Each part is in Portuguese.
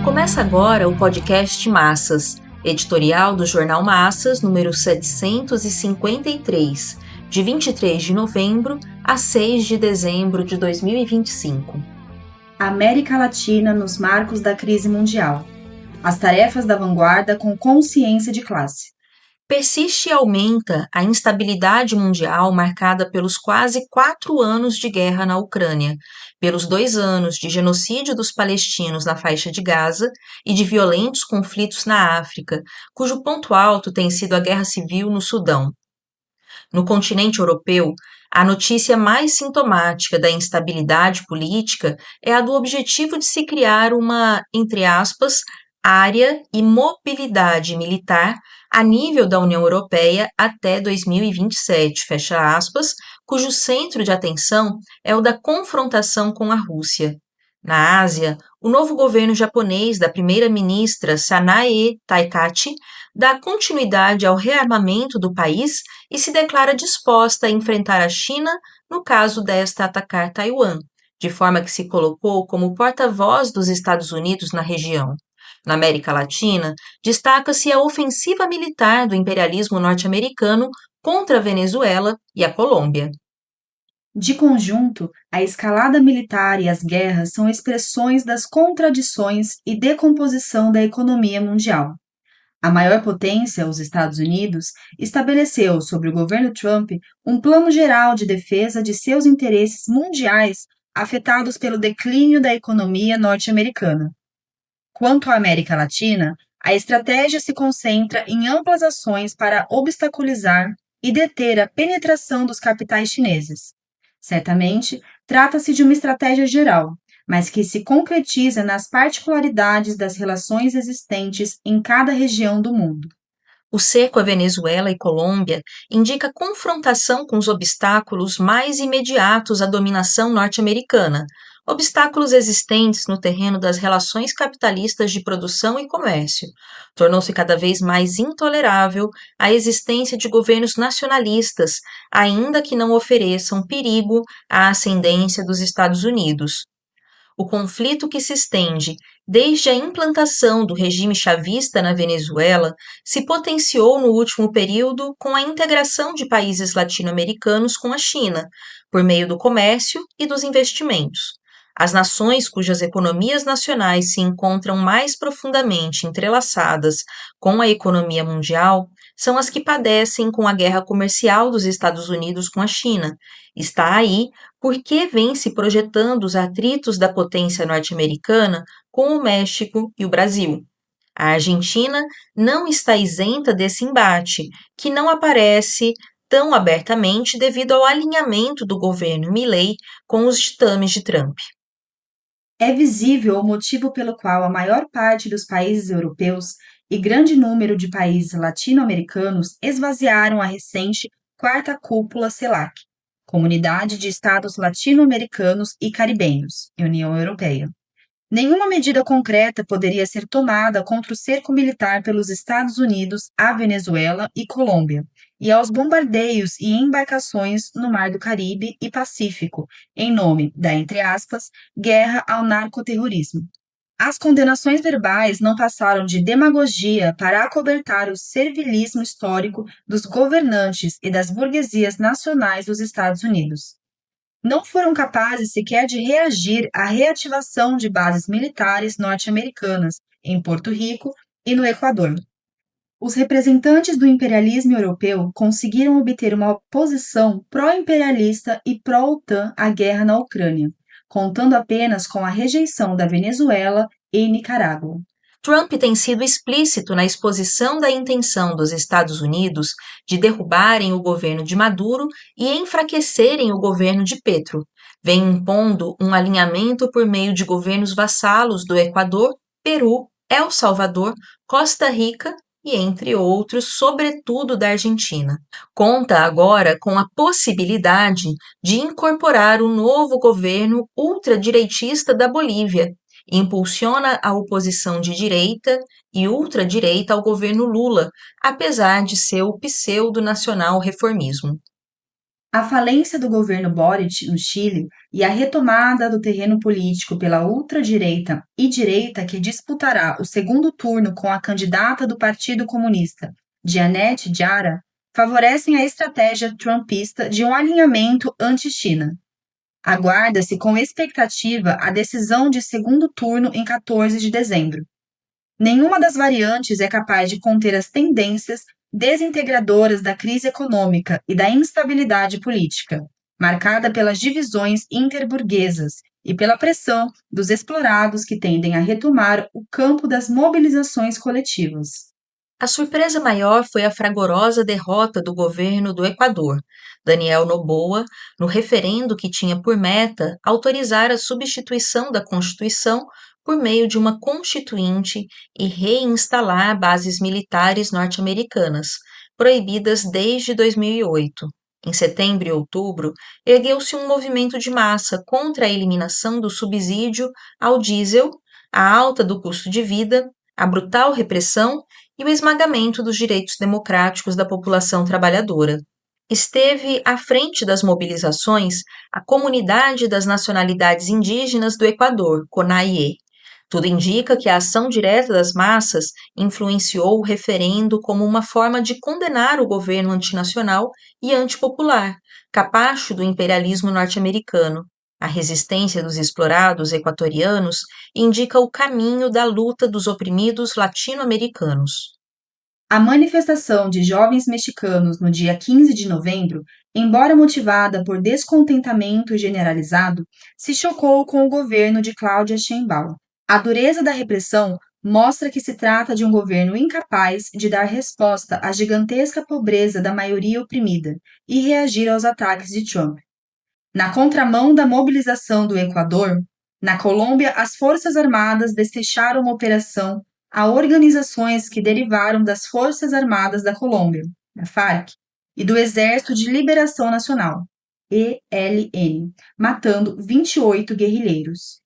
Começa agora o podcast Massas, editorial do Jornal Massas, número 753, de 23 de novembro a 6 de dezembro de 2025. América Latina nos marcos da crise mundial. As tarefas da vanguarda com consciência de classe. Persiste e aumenta a instabilidade mundial marcada pelos quase 4 anos de guerra na Ucrânia, pelos 2 anos de genocídio dos palestinos na faixa de Gaza e de violentos conflitos na África, cujo ponto alto tem sido a guerra civil no Sudão. No continente europeu, a notícia mais sintomática da instabilidade política é a do objetivo de se criar uma, entre aspas, área e mobilidade militar a nível da União Europeia até 2027, fecha aspas, cujo centro de atenção é o da confrontação com a Rússia. Na Ásia, o novo governo japonês da primeira-ministra Sanae Taikachi dá continuidade ao rearmamento do país e se declara disposta a enfrentar a China no caso desta atacar Taiwan, de forma que se colocou como porta-voz dos Estados Unidos na região. Na América Latina, destaca-se a ofensiva militar do imperialismo norte-americano contra a Venezuela e a Colômbia. De conjunto, a escalada militar e as guerras são expressões das contradições e decomposição da economia mundial. A maior potência, os Estados Unidos, estabeleceu sobre o governo Trump um plano geral de defesa de seus interesses mundiais afetados pelo declínio da economia norte-americana. Quanto à América Latina, a estratégia se concentra em amplas ações para obstaculizar e deter a penetração dos capitais chineses. Certamente, trata-se de uma estratégia geral, mas que se concretiza nas particularidades das relações existentes em cada região do mundo. O cerco à Venezuela e Colômbia indica confrontação com os obstáculos mais imediatos à dominação norte-americana, obstáculos existentes no terreno das relações capitalistas de produção e comércio. Tornou-se cada vez mais intolerável a existência de governos nacionalistas, ainda que não ofereçam perigo à ascendência dos Estados Unidos. O conflito que se estende desde a implantação do regime chavista na Venezuela se potenciou no último período com a integração de países latino-americanos com a China, por meio do comércio e dos investimentos. As nações cujas economias nacionais se encontram mais profundamente entrelaçadas com a economia mundial são as que padecem com a guerra comercial dos Estados Unidos com a China. Está aí porque vem se projetando os atritos da potência norte-americana com o México e o Brasil. A Argentina não está isenta desse embate, que não aparece tão abertamente devido ao alinhamento do governo Milei com os ditames de Trump. É visível o motivo pelo qual a maior parte dos países europeus e grande número de países latino-americanos esvaziaram a recente Quarta Cúpula CELAC, Comunidade de Estados Latino-Americanos e Caribenhos, União Europeia. Nenhuma medida concreta poderia ser tomada contra o cerco militar pelos Estados Unidos à Venezuela e Colômbia, e aos bombardeios e embarcações no Mar do Caribe e Pacífico, em nome da, entre aspas, guerra ao narcoterrorismo. As condenações verbais não passaram de demagogia para acobertar o servilismo histórico dos governantes e das burguesias nacionais dos Estados Unidos. Não foram capazes sequer de reagir à reativação de bases militares norte-americanas em Porto Rico e no Equador. Os representantes do imperialismo europeu conseguiram obter uma posição pró-imperialista e pró-OTAN à guerra na Ucrânia, contando apenas com a rejeição da Venezuela e Nicarágua. Trump tem sido explícito na exposição da intenção dos Estados Unidos de derrubarem o governo de Maduro e enfraquecerem o governo de Petro. Vem impondo um alinhamento por meio de governos vassalos do Equador, Peru, El Salvador, Costa Rica e, entre outros, sobretudo da Argentina. Conta agora com a possibilidade de incorporar o novo governo ultradireitista da Bolívia, impulsiona a oposição de direita e ultradireita ao governo Lula, apesar de seu pseudo-nacional reformismo. A falência do governo Boric no Chile e a retomada do terreno político pela ultradireita e direita que disputará o segundo turno com a candidata do Partido Comunista, Janete Jara, favorecem a estratégia trumpista de um alinhamento anti-China. Aguarda-se com expectativa a decisão de segundo turno em 14 de dezembro. Nenhuma das variantes é capaz de conter as tendências desintegradoras da crise econômica e da instabilidade política, marcada pelas divisões interburguesas e pela pressão dos explorados que tendem a retomar o campo das mobilizações coletivas. A surpresa maior foi a fragorosa derrota do governo do Equador, Daniel Noboa, no referendo que tinha por meta autorizar a substituição da Constituição por meio de uma constituinte e reinstalar bases militares norte-americanas, proibidas desde 2008. Em setembro e outubro, ergueu-se um movimento de massa contra a eliminação do subsídio ao diesel, a alta do custo de vida, a brutal repressão e o esmagamento dos direitos democráticos da população trabalhadora. Esteve à frente das mobilizações a Comunidade das Nacionalidades Indígenas do Equador, CONAIE. Tudo indica que a ação direta das massas influenciou o referendo como uma forma de condenar o governo antinacional e antipopular, capacho do imperialismo norte-americano. A resistência dos explorados equatorianos indica o caminho da luta dos oprimidos latino-americanos. A manifestação de jovens mexicanos no dia 15 de novembro, embora motivada por descontentamento generalizado, se chocou com o governo de Claudia Sheinbaum. A dureza da repressão mostra que se trata de um governo incapaz de dar resposta à gigantesca pobreza da maioria oprimida e reagir aos ataques de Trump. Na contramão da mobilização do Equador, na Colômbia, as Forças Armadas desfecharam uma operação a organizações que derivaram das Forças Armadas da Colômbia, a FARC, e do Exército de Liberação Nacional, ELN, matando 28 guerrilheiros.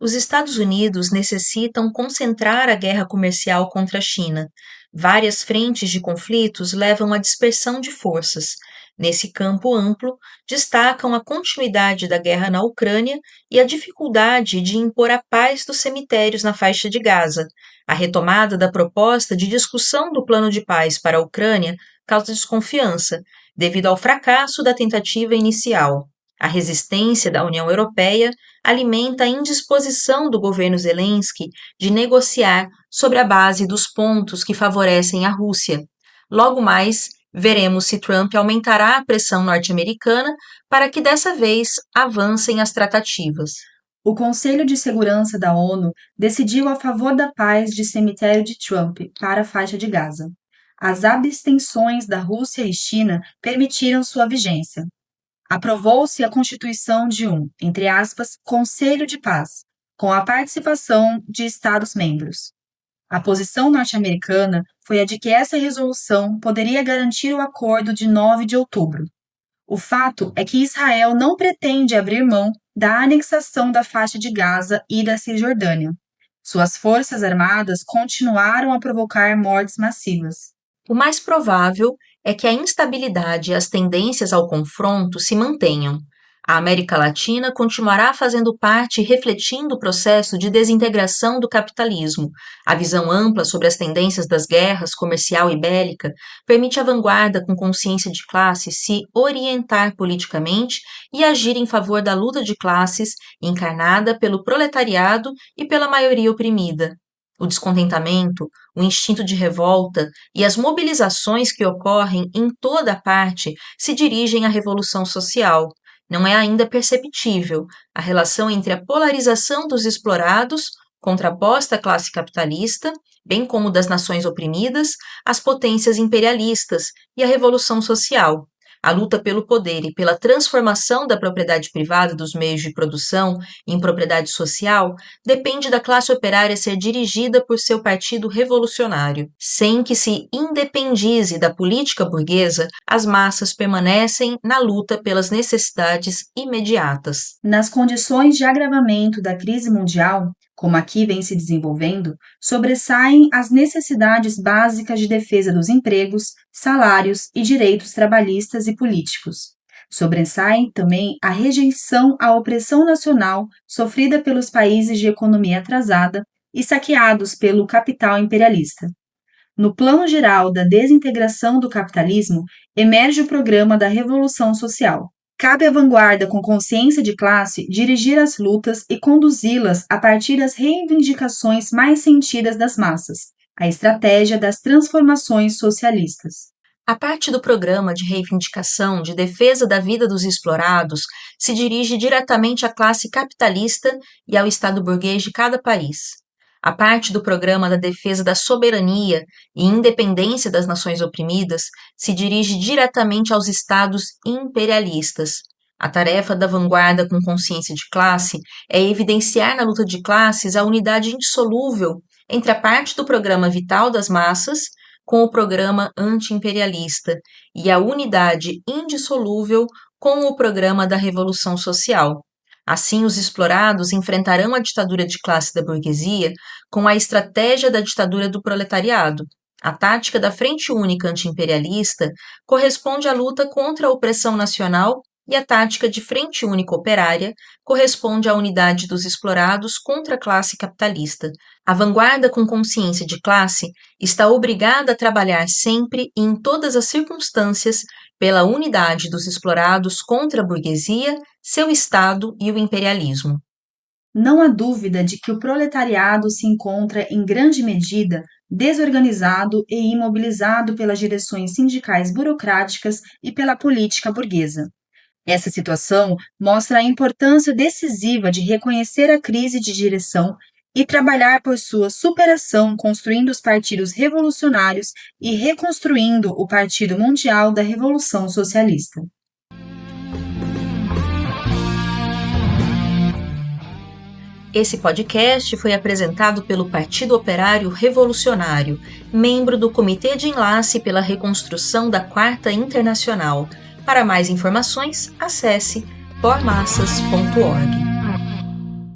Os Estados Unidos necessitam concentrar a guerra comercial contra a China. Várias frentes de conflitos levam à dispersão de forças. Nesse campo amplo, destacam a continuidade da guerra na Ucrânia e a dificuldade de impor a paz dos cemitérios na faixa de Gaza. A retomada da proposta de discussão do plano de paz para a Ucrânia causa desconfiança, devido ao fracasso da tentativa inicial. A resistência da União Europeia alimenta a indisposição do governo Zelensky de negociar sobre a base dos pontos que favorecem a Rússia. Logo mais, veremos se Trump aumentará a pressão norte-americana para que dessa vez avancem as tratativas. O Conselho de Segurança da ONU decidiu a favor da paz de cemitério de Trump para a faixa de Gaza. As abstenções da Rússia e China permitiram sua vigência. Aprovou-se a constituição de entre aspas, Conselho de Paz, com a participação de Estados-membros. A posição norte-americana foi a de que essa resolução poderia garantir o acordo de 9 de outubro. O fato é que Israel não pretende abrir mão da anexação da faixa de Gaza e da Cisjordânia. Suas forças armadas continuaram a provocar mortes massivas. O mais provável é que a instabilidade e as tendências ao confronto se mantenham. A América Latina continuará fazendo parte e refletindo o processo de desintegração do capitalismo. A visão ampla sobre as tendências das guerras comercial e bélica permite à vanguarda com consciência de classe se orientar politicamente e agir em favor da luta de classes encarnada pelo proletariado e pela maioria oprimida. O descontentamento, o instinto de revolta e as mobilizações que ocorrem em toda a parte se dirigem à revolução social. Não é ainda perceptível a relação entre a polarização dos explorados, contraposta à classe capitalista, bem como das nações oprimidas, às potências imperialistas e a revolução social. A luta pelo poder e pela transformação da propriedade privada dos meios de produção em propriedade social depende da classe operária ser dirigida por seu partido revolucionário. Sem que se independize da política burguesa, as massas permanecem na luta pelas necessidades imediatas. Nas condições de agravamento da crise mundial, como aqui vem se desenvolvendo, sobressaem as necessidades básicas de defesa dos empregos, salários e direitos trabalhistas e políticos. Sobressai também a rejeição à opressão nacional sofrida pelos países de economia atrasada e saqueados pelo capital imperialista. No plano geral da desintegração do capitalismo, emerge o programa da Revolução Social. Cabe à vanguarda com consciência de classe dirigir as lutas e conduzi-las a partir das reivindicações mais sentidas das massas, a estratégia das transformações socialistas. A parte do programa de reivindicação de defesa da vida dos explorados se dirige diretamente à classe capitalista e ao Estado burguês de cada país. A parte do programa da defesa da soberania e independência das nações oprimidas se dirige diretamente aos estados imperialistas. A tarefa da vanguarda com consciência de classe é evidenciar na luta de classes a unidade indissolúvel entre a parte do programa vital das massas com o programa anti-imperialista e a unidade indissolúvel com o programa da Revolução Social. Assim, os explorados enfrentarão a ditadura de classe da burguesia com a estratégia da ditadura do proletariado. A tática da Frente Única Anti-Imperialista corresponde à luta contra a opressão nacional e a tática de Frente Única Operária corresponde à unidade dos explorados contra a classe capitalista. A vanguarda com consciência de classe está obrigada a trabalhar sempre e em todas as circunstâncias pela unidade dos explorados contra a burguesia, seu Estado e o imperialismo. Não há dúvida de que o proletariado se encontra, em grande medida, desorganizado e imobilizado pelas direções sindicais burocráticas e pela política burguesa. Essa situação mostra a importância decisiva de reconhecer a crise de direção e trabalhar por sua superação, construindo os partidos revolucionários e reconstruindo o Partido Mundial da Revolução Socialista. Esse podcast foi apresentado pelo Partido Operário Revolucionário, membro do Comitê de Enlace pela Reconstrução da Quarta Internacional. Para mais informações, acesse pormassas.org.